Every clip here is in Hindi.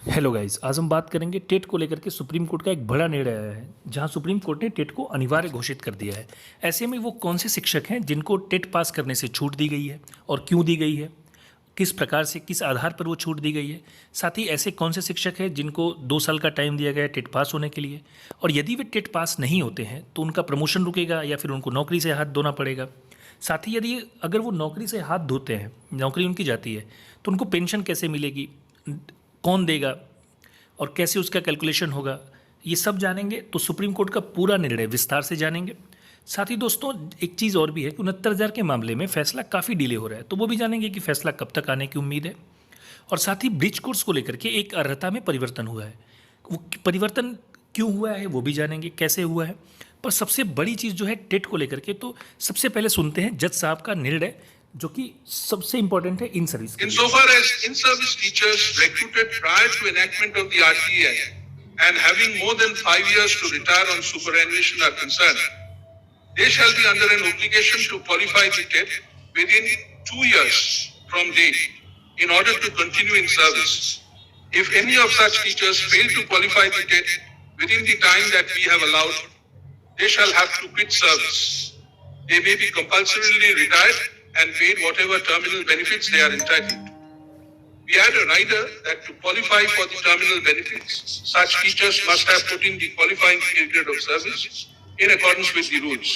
हेलो गाइस, आज हम बात करेंगे टेट को लेकर के सुप्रीम कोर्ट का एक बड़ा निर्णय आया है जहां सुप्रीम कोर्ट ने टेट को अनिवार्य घोषित कर दिया है। ऐसे में वो कौन से शिक्षक हैं जिनको टेट पास करने से छूट दी गई है और क्यों दी गई है, किस प्रकार से, किस आधार पर वो छूट दी गई है। साथ ही ऐसे कौन से शिक्षक हैं जिनको 2 साल का टाइम दिया गया है टेट पास होने के लिए, और यदि वे टेट पास नहीं होते हैं तो उनका प्रमोशन रुकेगा या फिर उनको नौकरी से हाथ धोना पड़ेगा। साथ ही यदि अगर वो नौकरी से हाथ धोते हैं, नौकरी उनकी जाती है, तो उनको पेंशन कैसे मिलेगी, कौन देगा और कैसे उसका कैलकुलेशन होगा, ये सब जानेंगे। तो सुप्रीम कोर्ट का पूरा निर्णय विस्तार से जानेंगे। साथ ही दोस्तों एक चीज़ और भी है कि 69,000 के मामले में फैसला काफ़ी डिले हो रहा है, तो वो भी जानेंगे कि फैसला कब तक आने की उम्मीद है। और साथ ही ब्रिज कोर्स को लेकर के एक अर्हता में परिवर्तन हुआ है, वो परिवर्तन क्यों हुआ है वो भी जानेंगे, कैसे हुआ है। पर सबसे बड़ी चीज़ जो है टेट को लेकर के, तो सबसे पहले सुनते हैं जज साहब का निर्णय, जो कि सबसे इंपॉर्टेंट है इन सर्विस के लिए। Insofar as in-service teachers recruited prior to enactment of the RTA and having more than 5 years to retire on superannuation are concerned, they shall be under an obligation to qualify the TET within 2 years from date in order to continue in service. If any of such teachers fail to qualify the TET within the time that we have allowed, they shall have to quit service. They may be compulsorily retired and paid whatever terminal benefits they are entitled to. We add a rider that to qualify for the terminal benefits, such teachers must have put in the qualifying period of service in accordance with the rules.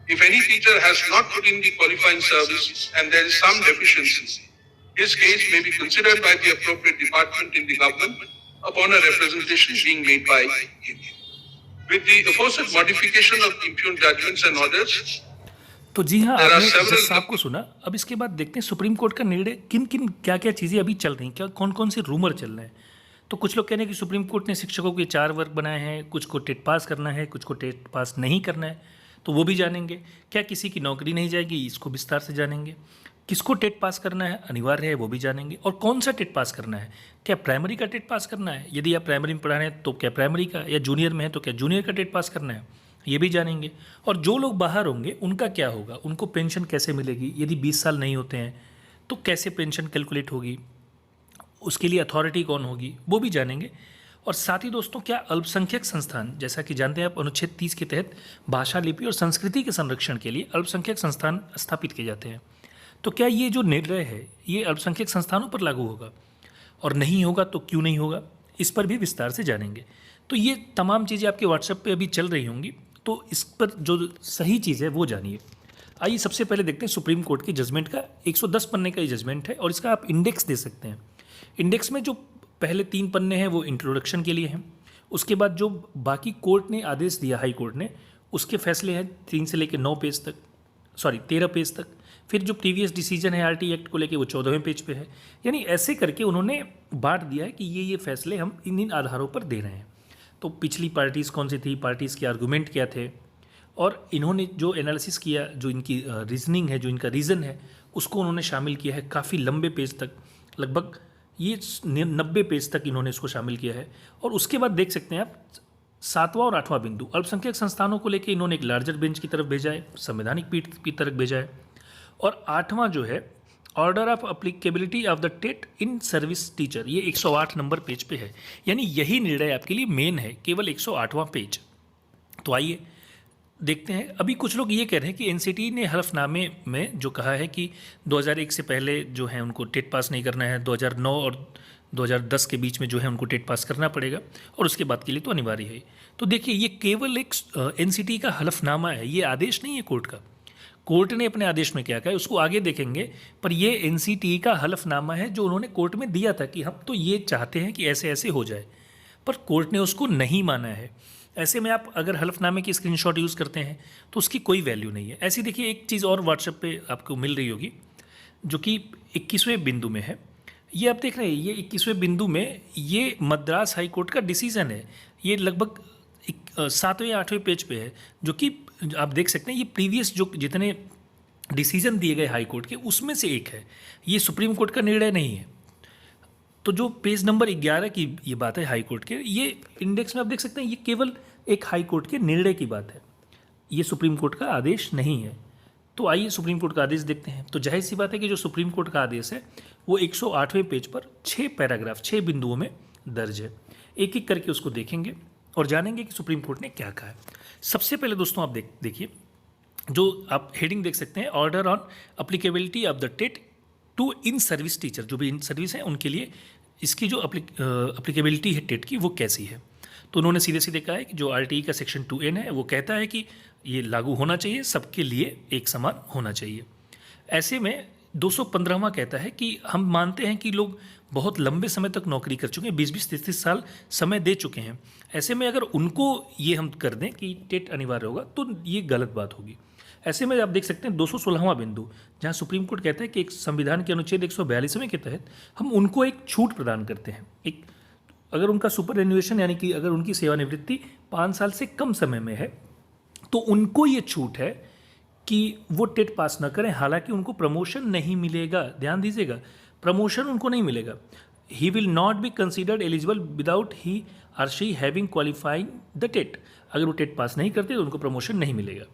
If any teacher has not put in the qualifying service and there is some deficiency, his case may be considered by the appropriate department in the government upon a representation being made by him. With the aforesaid modification of the impugned judgments and orders, तो जी हाँ, there are आपने जज several साहब को सुना। अब इसके बाद देखते हैं सुप्रीम कोर्ट का निर्णय किन किन क्या क्या चीज़ें अभी चल रही हैं, क्या कौन कौन से रूमर चल रहे हैं। तो कुछ लोग कह रहे हैं कि सुप्रीम कोर्ट ने शिक्षकों के 4 वर्ग बनाए हैं, कुछ को टेट पास करना है, कुछ को टेट पास नहीं करना है, तो वो भी जानेंगे। क्या किसी की नौकरी नहीं जाएगी, इसको विस्तार से जानेंगे। किसको टेट पास करना है, अनिवार्य है, वो भी जानेंगे। और कौन सा टेट पास करना है, क्या प्राइमरी का टेट पास करना है, यदि आप प्राइमरी में पढ़ा रहे हैं तो क्या प्राइमरी का, या जूनियर में है तो क्या जूनियर का टेट पास करना है, ये भी जानेंगे। और जो लोग बाहर होंगे उनका क्या होगा, उनको पेंशन कैसे मिलेगी, यदि 20 साल नहीं होते हैं तो कैसे पेंशन कैलकुलेट होगी, उसके लिए अथॉरिटी कौन होगी, वो भी जानेंगे। और साथ ही दोस्तों क्या अल्पसंख्यक संस्थान, जैसा कि जानते हैं आप अनुच्छेद 30 के तहत भाषा, लिपि और संस्कृति के संरक्षण के लिए अल्पसंख्यक संस्थान स्थापित किए जाते हैं, तो क्या ये जो निर्णय है ये अल्पसंख्यक संस्थानों पर लागू होगा, और नहीं होगा तो क्यों नहीं होगा, इस पर भी विस्तार से जानेंगे। तो ये तमाम चीज़ें आपके व्हाट्सएप पे अभी चल रही होंगी, तो इस पर जो सही चीज़ है वो जानिए। आइए सबसे पहले देखते हैं सुप्रीम कोर्ट की जजमेंट का। 110 पन्ने का ये जजमेंट है और इसका आप इंडेक्स दे सकते हैं। इंडेक्स में जो पहले 3 पन्ने हैं वो इंट्रोडक्शन के लिए हैं, उसके बाद जो बाकी कोर्ट ने आदेश दिया, हाई कोर्ट ने, उसके फैसले हैं 3 से लेकर 9 पेज तक, 13 पेज तक। फिर जो प्रीवियस डिसीजन है आरटी एक्ट को लेके वो 14वें पेज पे है। यानी ऐसे करके उन्होंने बांट दिया है कि ये फैसले हम इन आधारों पर दे रहे हैं। तो पिछली पार्टीज़ कौन सी थी, पार्टीज़ के आर्गूमेंट क्या थे, और इन्होंने जो एनालिसिस किया, जो इनकी रीजनिंग है, जो इनका रीज़न है, उसको उन्होंने शामिल किया है काफ़ी लंबे पेज तक, लगभग ये 90 पेज तक इन्होंने इसको शामिल किया है। और उसके बाद देख सकते हैं आप 7वां और 8वां बिंदु, अल्पसंख्यक संस्थानों को लेकर इन्होंने एक लार्जर बेंच की तरफ भेजा है, संवैधानिक पीठ की तरफ भेजा है। और 8वां जो है order of applicability of the TET in service teacher, ये 108 नंबर पेज पे है। यानी यही निर्णय आपके लिए मेन है, केवल 108वां पेज। तो आइए देखते हैं। अभी कुछ लोग ये कह रहे हैं कि एनसीटी ने हलफनामे में जो कहा है कि 2001 से पहले जो है उनको टेट पास नहीं करना है, 2009 और 2010 के बीच में जो है उनको टेट पास करना पड़ेगा, और उसके बाद के लिए तो अनिवार्य है। तो देखिए ये केवल एक एनसीटी का हलफनामा है, ये आदेश नहीं है कोर्ट का। कोर्ट ने अपने आदेश में क्या कहा है उसको आगे देखेंगे, पर ये एनसीटी का हलफनामा है जो उन्होंने कोर्ट में दिया था कि हम तो ये चाहते हैं कि ऐसे ऐसे हो जाए, पर कोर्ट ने उसको नहीं माना है। ऐसे में आप अगर हलफनामे की स्क्रीनशॉट यूज़ करते हैं तो उसकी कोई वैल्यू नहीं है। ऐसी देखिए एक चीज़ और व्हाट्सएप पे आपको मिल रही होगी, जो कि 21वें बिंदु में है। ये आप देख रहे हैं, ये 21वें बिंदु में ये मद्रास हाई कोर्ट का डिसीज़न है। ये लगभग 7वें 8वें पेज पे है, जो कि आप देख सकते हैं ये प्रीवियस जो जितने डिसीजन दिए गए हाई कोर्ट के उसमें से एक है, ये सुप्रीम कोर्ट का निर्णय नहीं है। तो जो पेज नंबर 11 की ये बात है हाई कोर्ट के, ये इंडेक्स में आप देख सकते हैं, ये केवल एक हाई कोर्ट के निर्णय की बात है, ये सुप्रीम कोर्ट का आदेश नहीं है। तो आइए सुप्रीम कोर्ट का आदेश देखते हैं। तो जाहिर सी बात है कि जो सुप्रीम कोर्ट का आदेश है वो 108वें पेज पर 6 पैराग्राफ 6 बिंदुओं में दर्ज है। एक एक करके उसको देखेंगे और जानेंगे कि सुप्रीम कोर्ट ने क्या कहा है। सबसे पहले दोस्तों आप देखिए, जो आप हेडिंग देख सकते हैं, order on applicability of the TET to in service teacher, जो भी इन सर्विस हैं उनके लिए इसकी जो अप्लीकेबिलिटी है टेट की वो कैसी है। तो उन्होंने सीधे सीधे कहा है कि जो आरटीई का सेक्शन 2N है वो कहता है कि ये लागू होना चाहिए, सबके लिए एक समान होना चाहिए। ऐसे में 215वां कहता है कि हम मानते हैं कि लोग बहुत लंबे समय तक नौकरी कर चुके हैं, 20-20, 30-30 साल समय दे चुके हैं। ऐसे में अगर उनको ये हम कर दें कि टेट अनिवार्य होगा तो ये गलत बात होगी। ऐसे में आप देख सकते हैं 216वां बिंदु, जहां सुप्रीम कोर्ट कहता है कि एक संविधान के अनुच्छेद 142वें के तहत हम उनको एक छूट प्रदान करते हैं। एक अगर उनका सुपर एन्युएशन यानी कि अगर उनकी सेवानिवृत्ति 5 साल से कम समय में है तो उनको ये छूट है कि वो टेट पास न करें। हालांकि उनको प्रमोशन नहीं मिलेगा, ध्यान दीजिएगा, प्रमोशन उनको नहीं मिलेगा। He will not be considered eligible without he or she having qualifying the TET. अगर वो टेट पास नहीं करते तो उनको प्रमोशन नहीं मिलेगा।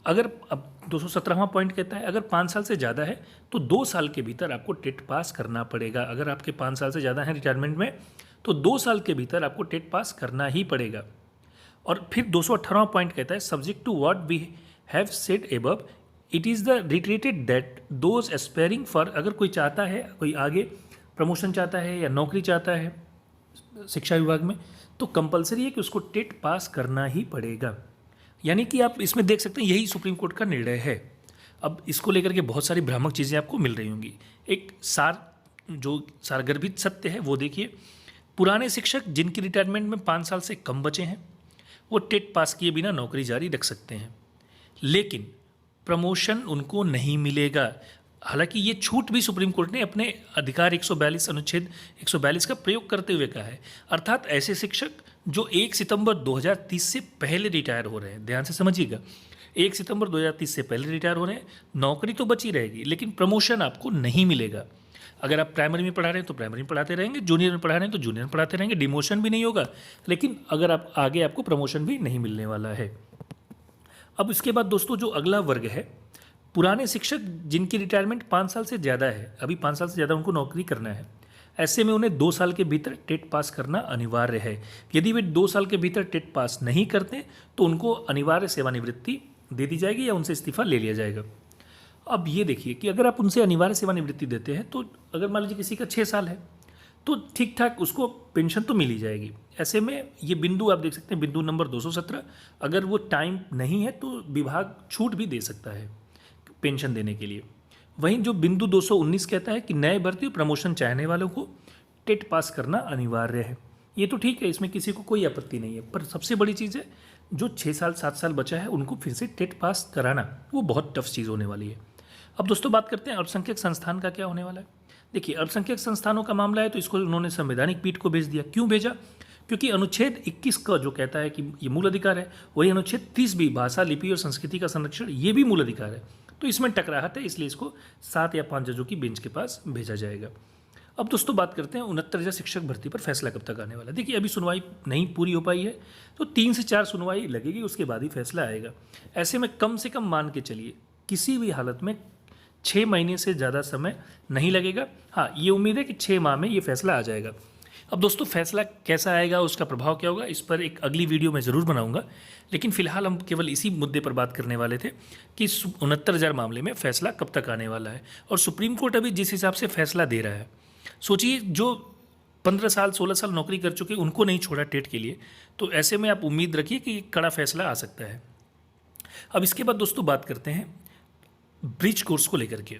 अगर अब 217वां पॉइंट कहता है अगर 5 साल से ज़्यादा है तो 2 साल के भीतर आपको टेट पास करना पड़ेगा। अगर आपके 5 साल से ज़्यादा है रिटायरमेंट में तो 2 साल के भीतर आपको टेट पास करना ही पड़ेगा। और फिर 218वां पॉइंट कहता है subject to what we have said above it is the reiterated that those aspiring for, अगर कोई चाहता है, कोई आगे प्रमोशन चाहता है या नौकरी चाहता है शिक्षा विभाग में, तो कंपलसरी है कि उसको टेट पास करना ही पड़ेगा। यानी कि आप इसमें देख सकते हैं यही सुप्रीम कोर्ट का निर्णय है। अब इसको लेकर के बहुत सारी भ्रामक चीज़ें आपको मिल रही होंगी। एक जो सारगर्भित सत्य है वो देखिए, पुराने शिक्षक जिनकी रिटायरमेंट में 5 साल से कम बचे हैं वो टेट पास किए बिना नौकरी जारी रख सकते हैं, लेकिन प्रमोशन उनको नहीं मिलेगा। हालांकि ये छूट भी सुप्रीम कोर्ट ने अपने अधिकार 142 अनुच्छेद 142 का प्रयोग करते हुए कहा है। अर्थात ऐसे शिक्षक जो 1 सितंबर 2030 से पहले रिटायर हो रहे हैं, ध्यान से समझिएगा, 1 सितंबर 2030 से पहले रिटायर हो रहे हैं, नौकरी तो बची रहेगी लेकिन प्रमोशन आपको नहीं मिलेगा। अगर आप प्राइमरी में पढ़ा रहे हैं तो प्राइमरी में पढ़ाते रहेंगे, जूनियर में पढ़ा रहे हैं तो जूनियर में पढ़ाते रहेंगे, डिमोशन भी नहीं होगा, लेकिन अगर आप आगे आपको प्रमोशन भी नहीं मिलने वाला है। अब इसके बाद दोस्तों जो अगला वर्ग है, पुराने शिक्षक जिनकी रिटायरमेंट 5 साल से ज़्यादा है, अभी 5 साल से ज़्यादा उनको नौकरी करना है, ऐसे में उन्हें 2 साल के भीतर टेट पास करना अनिवार्य है। यदि वे 2 साल के भीतर टेट पास नहीं करते तो उनको अनिवार्य सेवानिवृत्ति दे दी जाएगी या उनसे इस्तीफा ले लिया जाएगा। अब ये देखिए कि अगर आप उनसे अनिवार्य सेवानिवृत्ति देते हैं तो अगर मान लीजिए किसी का 6 साल है तो ठीक ठाक उसको पेंशन तो मिल ही जाएगी। ऐसे में ये बिंदु आप देख सकते हैं, बिंदु नंबर 217, अगर वो टाइम नहीं है तो विभाग छूट भी दे सकता है पेंशन देने के लिए। वहीं जो बिंदु 219 कहता है कि नए भर्ती और प्रमोशन चाहने वालों को टेट पास करना अनिवार्य है। ये तो ठीक है, इसमें किसी को कोई आपत्ति नहीं है, पर सबसे बड़ी चीज़ है जो 6 साल 7 साल बचा है उनको फिर से टेट पास कराना, वो बहुत टफ चीज़ होने वाली है। अब दोस्तों बात करते हैं अल्पसंख्यक संस्थान का क्या होने वाला है। देखिए, अल्पसंख्यक संस्थानों का मामला है तो इसको उन्होंने संवैधानिक पीठ को भेज दिया। क्यों भेजा? क्योंकि अनुच्छेद 21 का जो कहता है कि ये मूल अधिकार है, वही अनुच्छेद 30 भी भाषा, लिपि और संस्कृति का संरक्षण, ये भी मूल अधिकार है। तो इसमें टकराहट है, इसलिए इसको 7 या 5 जजों की बेंच के पास भेजा जाएगा। अब दोस्तों बात करते हैं 69,000 शिक्षक भर्ती पर फैसला कब तक आने वाला है। देखिए, अभी सुनवाई नहीं पूरी हो पाई है तो 3 से 4 सुनवाई लगेगी, उसके बाद ही फैसला आएगा। ऐसे में कम से कम मान के चलिए किसी भी हालत में 6 महीने से ज़्यादा समय नहीं लगेगा। हाँ, ये उम्मीद है कि 6 माह में ये फैसला आ जाएगा। अब दोस्तों फैसला कैसा आएगा, उसका प्रभाव क्या होगा, इस पर एक अगली वीडियो में ज़रूर बनाऊंगा, लेकिन फिलहाल हम केवल इसी मुद्दे पर बात करने वाले थे कि 69,000 मामले में फैसला कब तक आने वाला है। और सुप्रीम कोर्ट अभी जिस हिसाब से फैसला दे रहा है, सोचिए जो 15 साल 16 साल नौकरी कर चुके उनको नहीं छोड़ा टेट के लिए, तो ऐसे में आप उम्मीद रखिए कि कड़ा फैसला आ सकता है। अब इसके बाद दोस्तों बात करते हैं ब्रिज कोर्स को लेकर के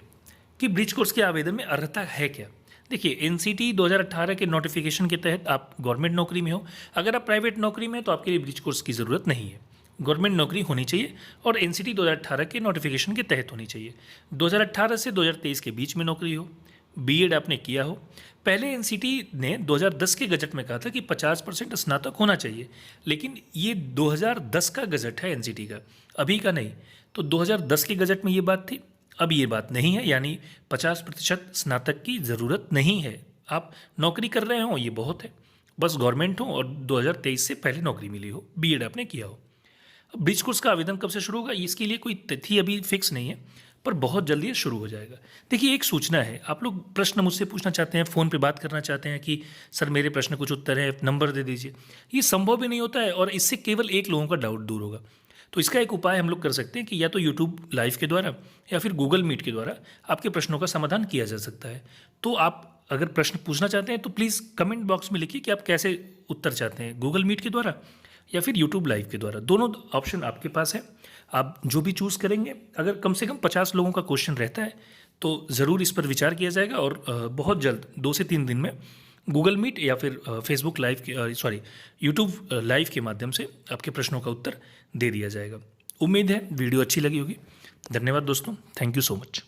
कि ब्रिज कोर्स के आवेदन में अर्हता है क्या। देखिए, एनसीटी 2018 के नोटिफिकेशन के तहत आप गवर्नमेंट नौकरी में हो, अगर आप प्राइवेट नौकरी में हो तो आपके लिए ब्रिज कोर्स की ज़रूरत नहीं है। गवर्नमेंट नौकरी होनी चाहिए और एनसीटी 2018 के नोटिफिकेशन के तहत होनी चाहिए। 2018 से 2023 के बीच में नौकरी हो, बीएड आपने किया हो। पहले एनसीटी ने 2010 के गजट में कहा था कि 50% स्नातक होना चाहिए, लेकिन ये 2010 का गजट है एनसीटी का, अभी का नहीं। तो 2010 के गजट में ये बात थी, अब ये बात नहीं है, यानी 50% स्नातक की ज़रूरत नहीं है। आप नौकरी कर रहे हो ये बहुत है, बस गवर्नमेंट हो और 2023 से पहले नौकरी मिली हो, बीएड आपने किया हो। अब ब्रिज कोर्स का आवेदन कब से शुरू होगा, इसके लिए कोई तिथि अभी फिक्स नहीं है, पर बहुत जल्दी ये शुरू हो जाएगा। देखिए, एक सूचना है, आप लोग प्रश्न मुझसे पूछना चाहते हैं, फ़ोन पे बात करना चाहते हैं कि सर मेरे प्रश्न कुछ उत्तर है, नंबर दे दीजिए। ये संभव भी नहीं होता है और इससे केवल एक लोगों का डाउट दूर होगा। तो इसका एक उपाय हम लोग कर सकते हैं कि या तो यूट्यूब लाइव के द्वारा या फिर गूगल मीट के द्वारा आपके प्रश्नों का समाधान किया जा सकता है। तो आप अगर प्रश्न पूछना चाहते हैं तो प्लीज़ कमेंट बॉक्स में लिखिए कि आप कैसे उत्तर चाहते हैं, गूगल मीट के द्वारा या फिर यूट्यूब लाइव के द्वारा। दोनों ऑप्शन आपके पास है, आप जो भी चूज़ करेंगे। अगर कम से कम 50 लोगों का क्वेश्चन रहता है तो ज़रूर इस पर विचार किया जाएगा और बहुत जल्द 2 से 3 दिन में गूगल मीट या फिर फेसबुक लाइव के यूट्यूब लाइव के माध्यम से आपके प्रश्नों का उत्तर दे दिया जाएगा। उम्मीद है वीडियो अच्छी लगी होगी। धन्यवाद दोस्तों, थैंक यू सो मच।